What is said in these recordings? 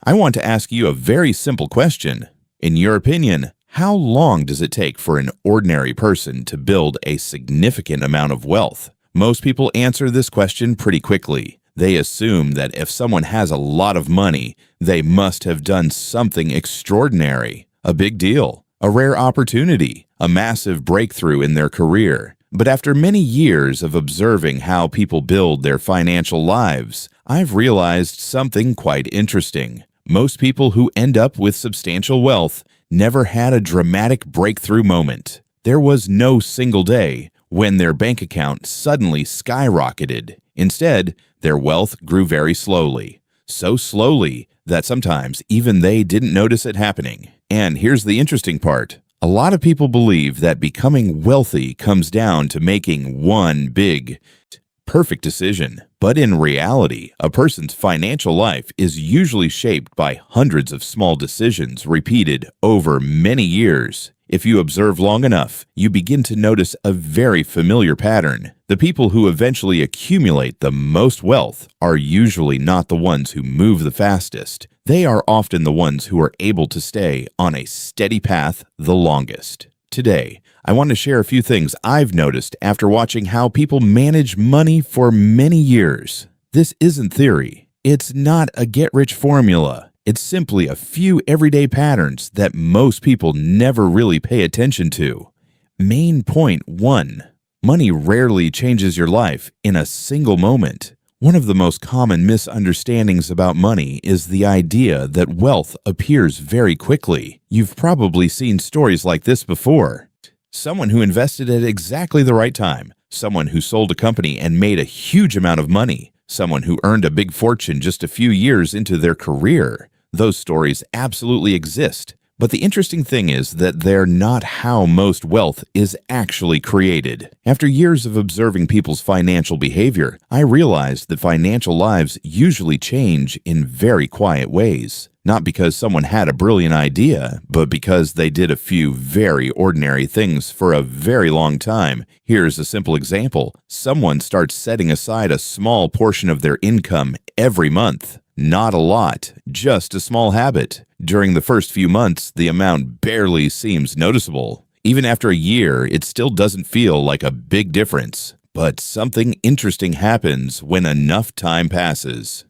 I want to ask you a very simple question. In your opinion, how long does it take for an ordinary person to build a significant amount of wealth? Most people answer this question pretty quickly. They assume that if someone has a lot of money, they must have done something extraordinary, a big deal, a rare opportunity, a massive breakthrough in their career. But after many years of observing how people build their financial lives, I've realized something quite interesting. Most people who end up with substantial wealth never had a dramatic breakthrough moment. There was no single day when their bank account suddenly skyrocketed. Instead, their wealth grew very slowly. So slowly that sometimes even they didn't notice it happening. And here's the interesting part. A lot of people believe that becoming wealthy comes down to making one big, perfect decision. But in reality, a person's financial life is usually shaped by hundreds of small decisions repeated over many years. If you observe long enough, you begin to notice a very familiar pattern. The people who eventually accumulate the most wealth are usually not the ones who move the fastest. They are often the ones who are able to stay on a steady path the longest. Today, I want to share a few things I've noticed after watching how people manage money for many years. This isn't theory. It's not a get-rich formula. It's simply a few everyday patterns that most people never really pay attention to. Main point 1. Money rarely changes your life in a single moment. One of the most common misunderstandings about money is the idea that wealth appears very quickly. You've probably seen stories like this before. Someone who invested at exactly the right time, someone who sold a company and made a huge amount of money, someone who earned a big fortune just a few years into their career. Those stories absolutely exist. But the interesting thing is that they're not how most wealth is actually created. After years of observing people's financial behavior, I realized that financial lives usually change in very quiet ways. Not because someone had a brilliant idea, but because they did a few very ordinary things for a very long time. Here's a simple example. Someone starts setting aside a small portion of their income every month. Not a lot, just a small habit. During the first few months, the amount barely seems noticeable. Even after a year, it still doesn't feel like a big difference. But something interesting happens when enough time passes.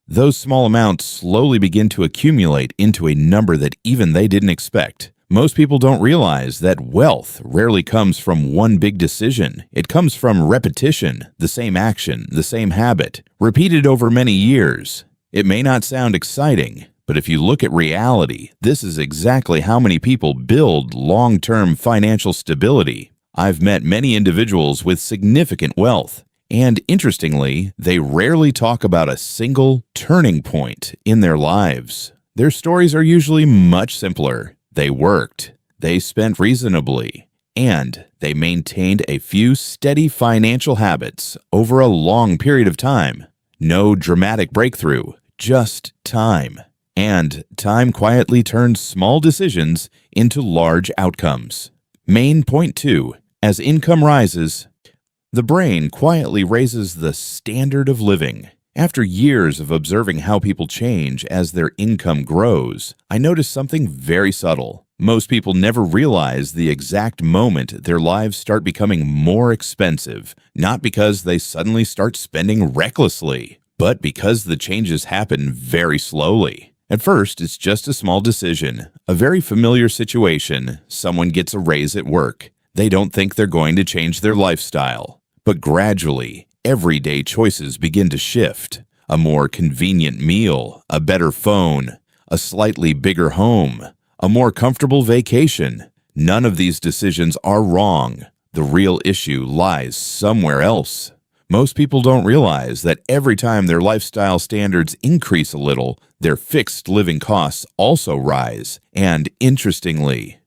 Those small amounts slowly begin to accumulate into a number that even they didn't expect. Most people don't realize that wealth rarely comes from one big decision. It comes from repetition, the same action, the same habit, repeated over many years. It may not sound exciting, but if you look at reality, this is exactly how many people build long-term financial stability. I've met many individuals with significant wealth, and interestingly, they rarely talk about a single turning point in their lives. Their stories are usually much simpler. They worked, they spent reasonably, and they maintained a few steady financial habits over a long period of time. No dramatic breakthrough. Just time. And time quietly turns small decisions into large outcomes. Main point 2. As income rises, the brain quietly raises the standard of living. After years of observing how people change as their income grows, I noticed something very subtle. Most people never realize the exact moment their lives start becoming more expensive, not because they suddenly start spending recklessly, but because the changes happen very slowly. At first, it's just a small decision, a very familiar situation. Someone gets a raise at work. They don't think they're going to change their lifestyle. But gradually, everyday choices begin to shift. A more convenient meal, a better phone, a slightly bigger home, a more comfortable vacation. None of these decisions are wrong. The real issue lies somewhere else. Most people don't realize that every time their lifestyle standards increase a little, their fixed living costs also rise. And interestingly,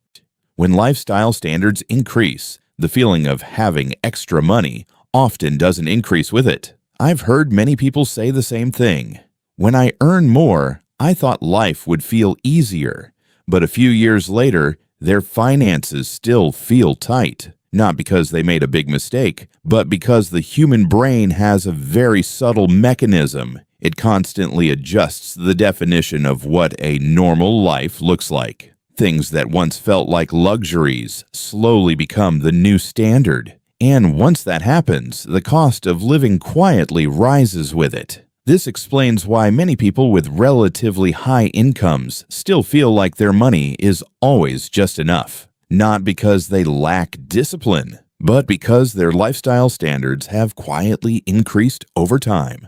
when lifestyle standards increase, the feeling of having extra money often doesn't increase with it. I've heard many people say the same thing. When I earn more, I thought life would feel easier. But a few years later, their finances still feel tight. Not because they made a big mistake, but because the human brain has a very subtle mechanism. It constantly adjusts the definition of what a normal life looks like. Things that once felt like luxuries slowly become the new standard. And once that happens, the cost of living quietly rises with it. This explains why many people with relatively high incomes still feel like their money is always just enough. Not because they lack discipline, but because their lifestyle standards have quietly increased over time.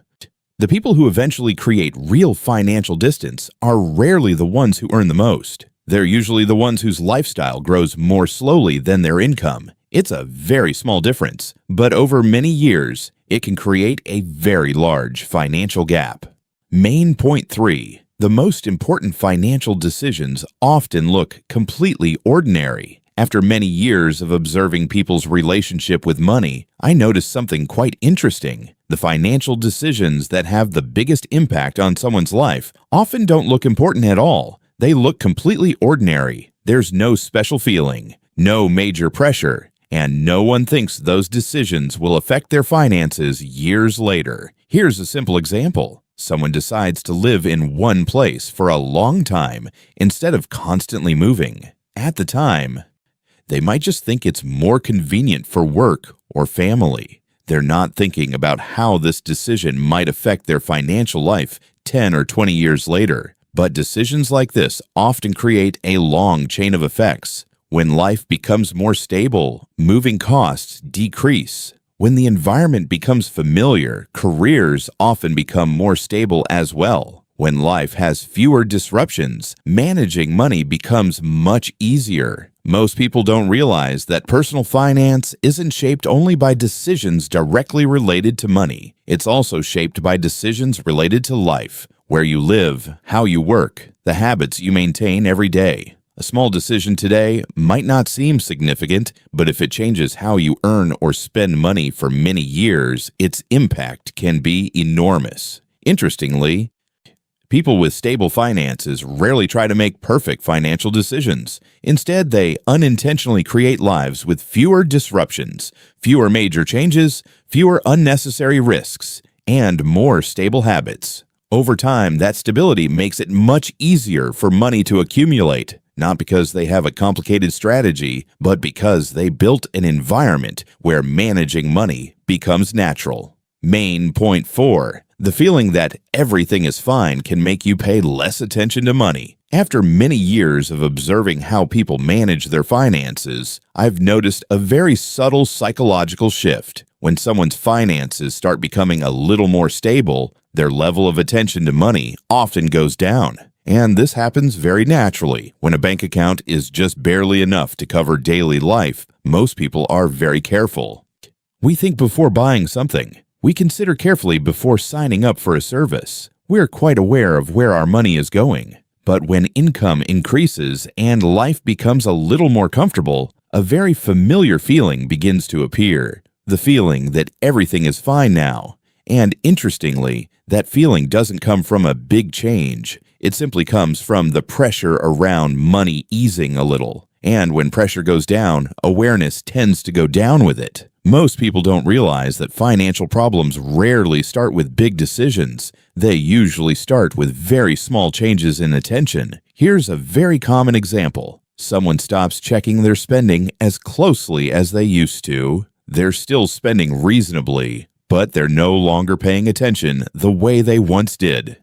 The people who eventually create real financial distance are rarely the ones who earn the most. They're usually the ones whose lifestyle grows more slowly than their income. It's a very small difference, but over many years, it can create a very large financial gap. Main point 3. The most important financial decisions often look completely ordinary. After many years of observing people's relationship with money, I noticed something quite interesting. The financial decisions that have the biggest impact on someone's life often don't look important at all. They look completely ordinary. There's no special feeling, no major pressure, and no one thinks those decisions will affect their finances years later. Here's a simple example. Someone decides to live in one place for a long time instead of constantly moving. At the time, they might just think it's more convenient for work or family. They're not thinking about how this decision might affect their financial life 10 or 20 years later. But decisions like this often create a long chain of effects. When life becomes more stable, moving costs decrease. When the environment becomes familiar, careers often become more stable as well. When life has fewer disruptions, managing money becomes much easier. Most people don't realize that personal finance isn't shaped only by decisions directly related to money. It's also shaped by decisions related to life, where you live, how you work, the habits you maintain every day. A small decision today might not seem significant, but if it changes how you earn or spend money for many years, its impact can be enormous. Interestingly, people with stable finances rarely try to make perfect financial decisions. Instead, they unintentionally create lives with fewer disruptions, fewer major changes, fewer unnecessary risks, and more stable habits. Over time, that stability makes it much easier for money to accumulate, not because they have a complicated strategy, but because they built an environment where managing money becomes natural. Main point 4. The feeling that everything is fine can make you pay less attention to money. After many years of observing how people manage their finances, I've noticed a very subtle psychological shift. When someone's finances start becoming a little more stable, their level of attention to money often goes down. And this happens very naturally. When a bank account is just barely enough to cover daily life, most people are very careful. We think before buying something. We consider carefully before signing up for a service. We're quite aware of where our money is going. But when income increases and life becomes a little more comfortable, a very familiar feeling begins to appear. The feeling that everything is fine now. And interestingly, that feeling doesn't come from a big change. It simply comes from the pressure around money easing a little. And when pressure goes down, awareness tends to go down with it. Most people don't realize that financial problems rarely start with big decisions. They usually start with very small changes in attention. Here's a very common example. Someone stops checking their spending as closely as they used to. They're still spending reasonably, but they're no longer paying attention the way they once did.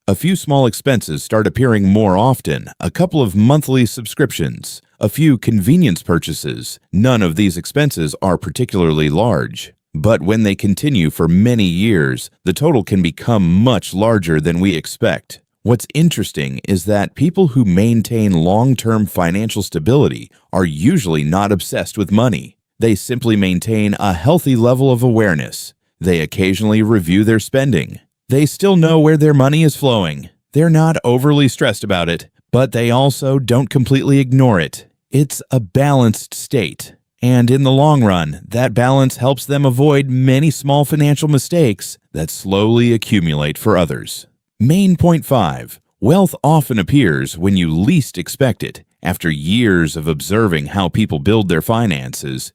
A few small expenses start appearing more often, a couple of monthly subscriptions, a few convenience purchases. None of these expenses are particularly large, but when they continue for many years, the total can become much larger than we expect. What's interesting is that people who maintain long-term financial stability are usually not obsessed with money. They simply maintain a healthy level of awareness. They occasionally review their spending. They still know where their money is flowing. They're not overly stressed about it, but they also don't completely ignore it. It's a balanced state. And in the long run, that balance helps them avoid many small financial mistakes that slowly accumulate for others. Main point 5. Wealth often appears when you least expect it. After years of observing how people build their finances,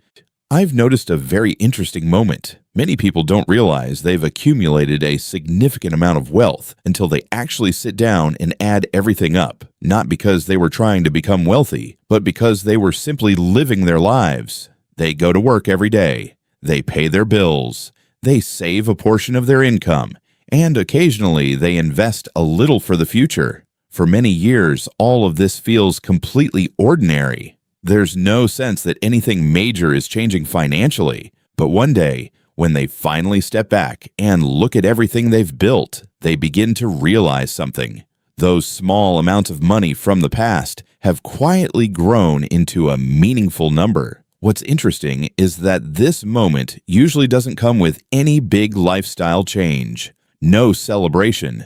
I've noticed a very interesting moment. Many people don't realize they've accumulated a significant amount of wealth until they actually sit down and add everything up, not because they were trying to become wealthy, but because they were simply living their lives. They go to work every day, they pay their bills, they save a portion of their income, and occasionally they invest a little for the future. For many years, all of this feels completely ordinary. There's no sense that anything major is changing financially, but one day, when they finally step back and look at everything they've built, they begin to realize something. Those small amounts of money from the past have quietly grown into a meaningful number. What's interesting is that this moment usually doesn't come with any big lifestyle change. No celebration.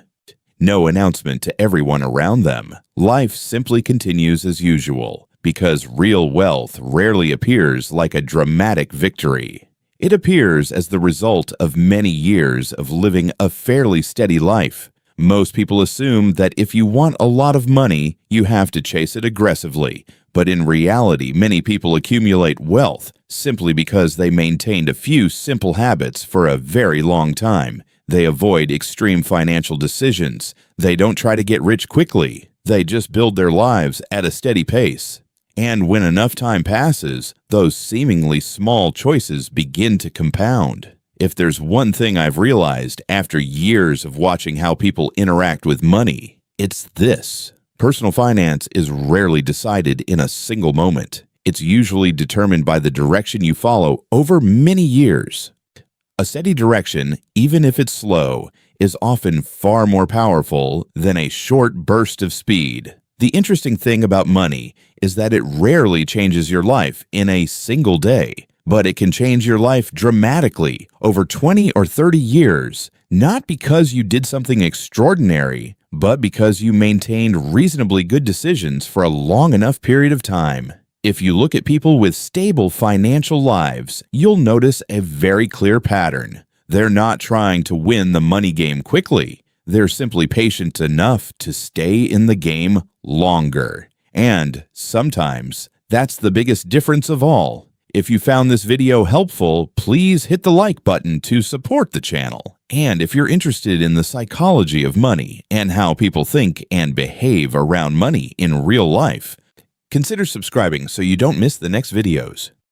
No announcement to everyone around them. Life simply continues as usual. Because real wealth rarely appears like a dramatic victory. It appears as the result of many years of living a fairly steady life. Most people assume that if you want a lot of money, you have to chase it aggressively. But in reality, many people accumulate wealth simply because they maintained a few simple habits for a very long time. They avoid extreme financial decisions. They don't try to get rich quickly. They just build their lives at a steady pace. And when enough time passes, those seemingly small choices begin to compound. If there's one thing I've realized after years of watching how people interact with money, it's this. Personal finance is rarely decided in a single moment. It's usually determined by the direction you follow over many years. A steady direction, even if it's slow, is often far more powerful than a short burst of speed. The interesting thing about money is that it rarely changes your life in a single day, but it can change your life dramatically over 20 or 30 years, not because you did something extraordinary, but because you maintained reasonably good decisions for a long enough period of time. If you look at people with stable financial lives, you'll notice a very clear pattern. They're not trying to win the money game quickly. They're simply patient enough to stay in the game longer. And sometimes that's the biggest difference of all. If you found this video helpful, please hit the like button to support the channel. And if you're interested in the psychology of money and how people think and behave around money in real life, consider subscribing so you don't miss the next videos.